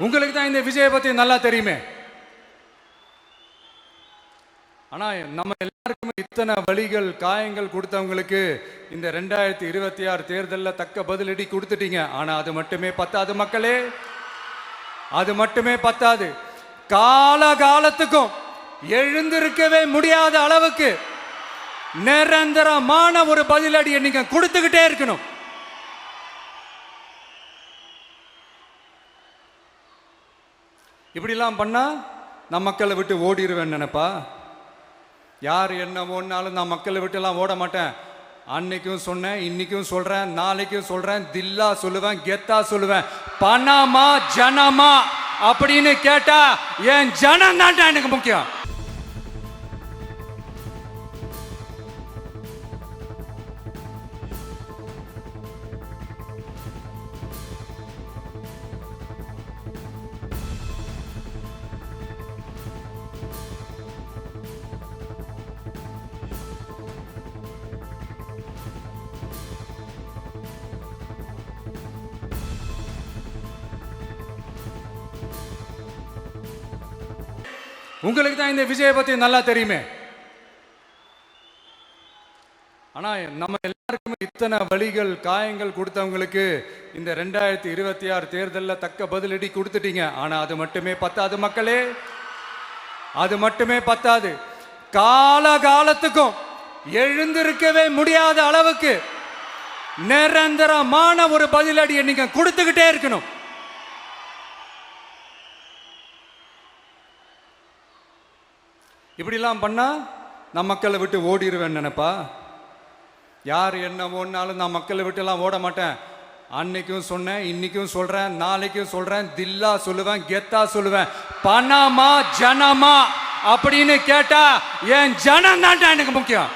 உங்களுக்கு தான் இந்த விஜயை பத்தி நல்லா தெரியுமே. ஆனா நம்ம எல்லாருக்குமே இத்தனை வலிகள் காயங்கள் கொடுத்தவங்களுக்கு இந்த 2026 தேர்தலில் தக்க பதிலடி கொடுத்துட்டீங்க. ஆனா அது மட்டுமே பத்தாது மக்களே, அது மட்டுமே பத்தாது. காலகாலத்துக்கும் எழுந்திருக்கவே முடியாத அளவுக்கு நிரந்தரமான ஒரு பதிலடியை நீங்க கொடுத்துக்கிட்டே இருக்கணும். இப்படிலாம் பண்ணா நான் மக்களை விட்டு ஓடிடுவேன் நினைப்பா? யார் என்ன ஓடினாலும் நான் மக்களை விட்டுலாம் ஓட மாட்டேன். அன்னைக்கும் சொன்னேன், இன்னைக்கும் சொல்றேன், நாளைக்கும் சொல்றேன், தில்லா சொல்லுவேன், கெத்தா சொல்லுவேன். பணமா ஜனமா அப்படின்னு கேட்டா என் ஜனம் தான்டா எனக்கு முக்கியம். உங்களுக்கு தான் இந்த விஜயை பத்தி நல்லா தெரியுமே. ஆனா நம்ம எல்லாருக்குமே இத்தனை வலிகள் காயங்கள் கொடுத்தவங்களுக்கு இந்த 2026 தேர்தலில் தக்க பதிலடி கொடுத்துட்டீங்க. ஆனா அது மட்டுமே பத்தாது மக்களே, அது மட்டுமே பத்தாது. காலகாலத்துக்கும் எழுந்திருக்கவே முடியாத அளவுக்கு நிரந்தரமான ஒரு பதிலடியை நீங்க கொடுத்துக்கிட்டே இருக்கணும். இப்படிலாம் பண்ணா நான் மக்களை விட்டு ஓடிடுவேன் நினைப்பா? யார் என்ன ஓடினாலும் நான் மக்களை விட்டுலாம் ஓட மாட்டேன். அன்னைக்கும் சொன்னேன், இன்னைக்கும் சொல்றேன், நாளைக்கும் சொல்றேன், தில்லா சொல்லுவேன், கெத்தா சொல்லுவேன். பணமா ஜனமா அப்படின்னு கேட்டா என் ஜனம் தான்டா எனக்கு முக்கியம்.